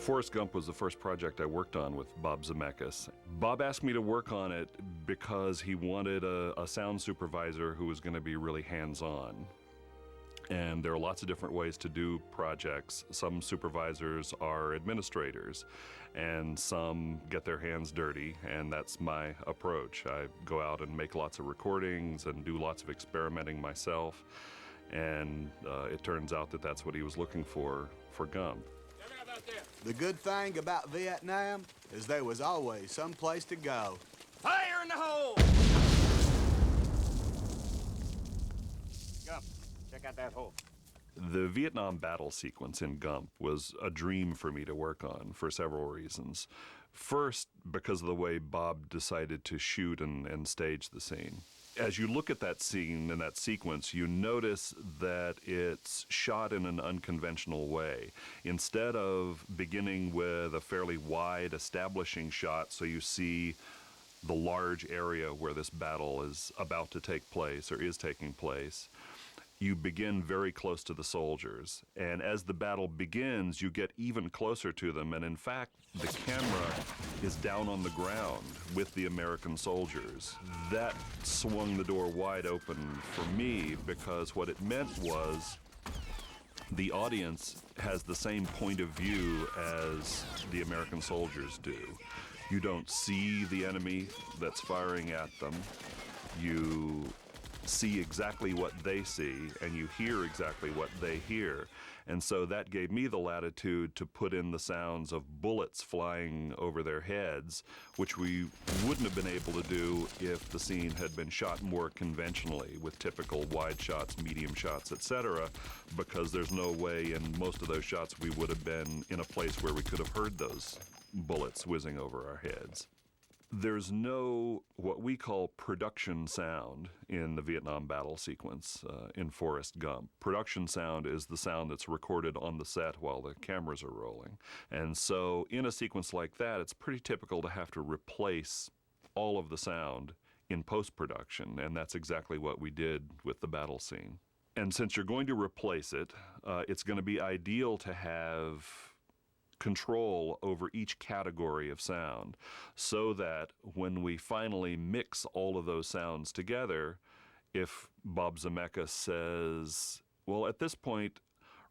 Forrest Gump was the first project I worked on with Bob Zemeckis. Bob asked me to work on it because he wanted a sound supervisor who was going to be really hands-on. And there are lots of different ways to do projects. Some supervisors are administrators, and some get their hands dirty, and that's my approach. I go out and make lots of recordings and do lots of experimenting myself, and it turns out that that's what he was looking for Gump. The good thing about Vietnam is there was always some place to go. Fire in the hole! Gump, check out that hole. The Vietnam battle sequence in Gump was a dream for me to work on for several reasons. First, because of the way Bob decided to shoot and stage the scene. As you look at that scene and that sequence, you notice that it's shot in an unconventional way. Instead of beginning with a fairly wide establishing shot so you see the large area where this battle is about to take place or is taking place, you begin very close to the soldiers. And as the battle begins, you get even closer to them. And in fact, the camera is down on the ground with the American soldiers. That swung the door wide open for me, because what it meant was the audience has the same point of view as the American soldiers do. You don't see the enemy that's firing at them. You see exactly what they see, and you hear exactly what they hear. And so that gave me the latitude to put in the sounds of bullets flying over their heads, which we wouldn't have been able to do if the scene had been shot more conventionally with typical wide shots, medium shots, etc., because there's no way in most of those shots we would have been in a place where we could have heard those bullets whizzing over our heads. There's no what we call production sound in the Vietnam battle sequence in Forrest Gump. Production sound is the sound that's recorded on the set while the cameras are rolling. And so in a sequence like that, it's pretty typical to have to replace all of the sound in post-production, and that's exactly what we did with the battle scene. And since you're going to replace it, it's going to be ideal to have control over each category of sound, so that when we finally mix all of those sounds together, if Bob Zemeckis says, well, at this point,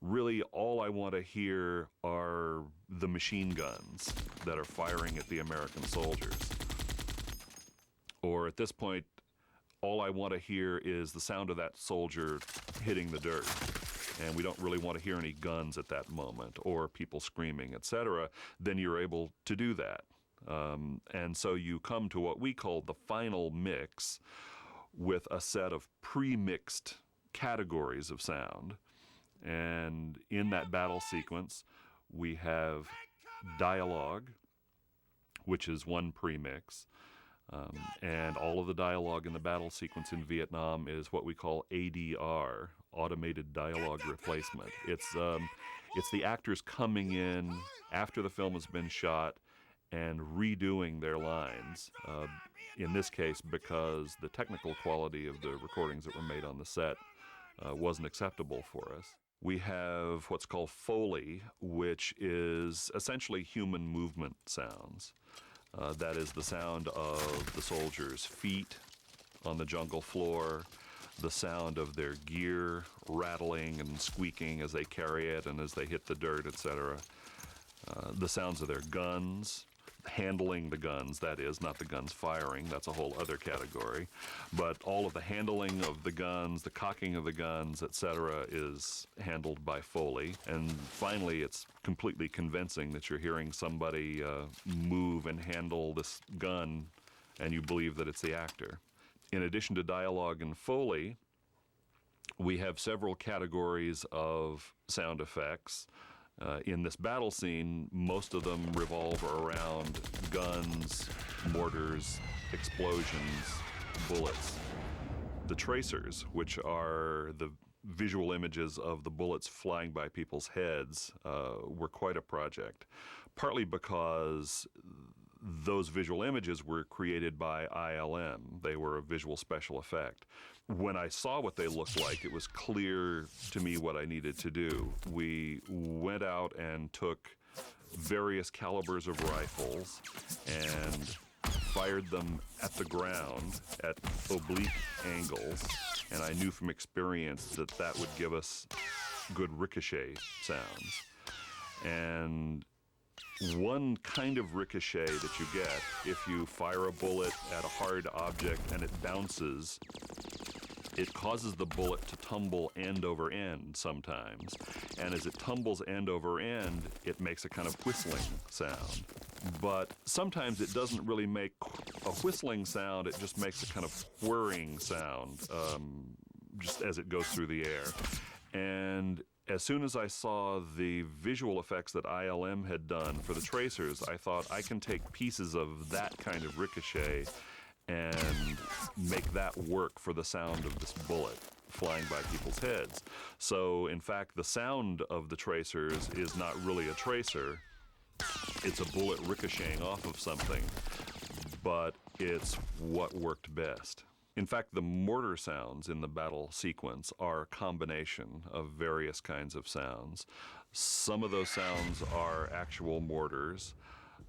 really all I want to hear are the machine guns that are firing at the American soldiers, or at this point, all I want to hear is the sound of that soldier hitting the dirt, and we don't really want to hear any guns at that moment or people screaming, etc., then you're able to do that. And so you come to what we call the final mix with a set of pre-mixed categories of sound. And in that battle sequence, we have dialogue, which is one pre-mix. And all of the dialogue in the battle sequence in Vietnam is what we call ADR, automated dialogue replacement. It's the actors coming in after the film has been shot and redoing their lines, in this case because the technical quality of the recordings that were made on the set wasn't acceptable for us. We have what's called Foley, which is essentially human movement sounds. That is the sound of the soldiers' feet on the jungle floor, the sound of their gear rattling and squeaking as they carry it and as they hit the dirt, etc. The sounds of their guns, handling the guns, that is, not the guns firing, that's a whole other category. But all of the handling of the guns, the cocking of the guns, etc., is handled by Foley. And finally, it's completely convincing that you're hearing somebody move and handle this gun, and you believe that it's the actor. In addition to dialogue and Foley, we have several categories of sound effects. In this battle scene, most of them revolve around guns, mortars, explosions, bullets. The tracers, which are the visual images of the bullets flying by people's heads, were quite a project, partly because those visual images were created by ILM. They were a visual special effect. When I saw what they looked like, it was clear to me what I needed to do. We went out and took various calibers of rifles and fired them at the ground at oblique angles, and I knew from experience that that would give us good ricochet sounds. And one kind of ricochet that you get, if you fire a bullet at a hard object and it bounces, it causes the bullet to tumble end over end sometimes. And as it tumbles end over end, it makes a kind of whistling sound. But sometimes it doesn't really make a whistling sound, it just makes a kind of whirring sound just as it goes through the air. And as soon as I saw the visual effects that ILM had done for the tracers, I thought I can take pieces of that kind of ricochet and make that work for the sound of this bullet flying by people's heads. So in fact, the sound of the tracers is not really a tracer. It's a bullet ricocheting off of something, but it's what worked best. In fact, the mortar sounds in the battle sequence are a combination of various kinds of sounds. Some of those sounds are actual mortars.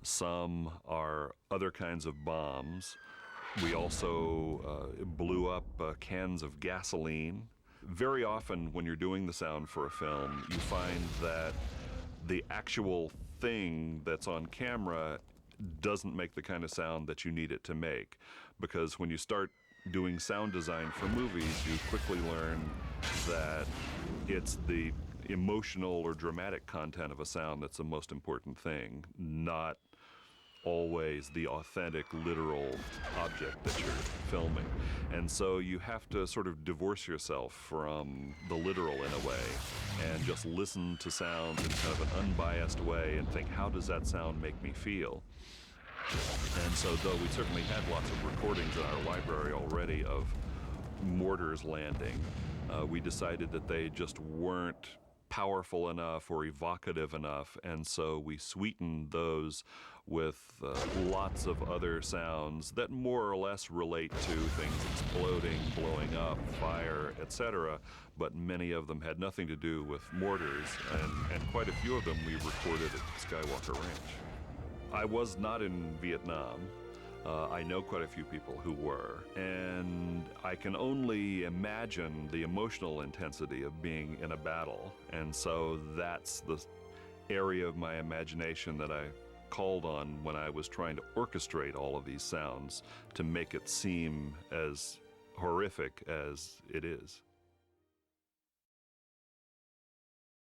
Some are other kinds of bombs. We also blew up cans of gasoline. Very often when you're doing the sound for a film, you find that the actual thing that's on camera doesn't make the kind of sound that you need it to make. Because when you start doing sound design for movies, you quickly learn that it's the emotional or dramatic content of a sound that's the most important thing, not always the authentic, literal object that you're filming. And so you have to sort of divorce yourself from the literal in a way and just listen to sounds in kind of an unbiased way and think, how does that sound make me feel? And so though we certainly had lots of recordings in our library already of mortars landing, we decided that they just weren't powerful enough or evocative enough, and so we sweetened those with lots of other sounds that more or less relate to things exploding, blowing up, fire, etc., but many of them had nothing to do with mortars, and quite a few of them we recorded at Skywalker Ranch. I was not in Vietnam. I know quite a few people who were, and I can only imagine the emotional intensity of being in a battle, and so that's the area of my imagination that I called on when I was trying to orchestrate all of these sounds to make it seem as horrific as it is.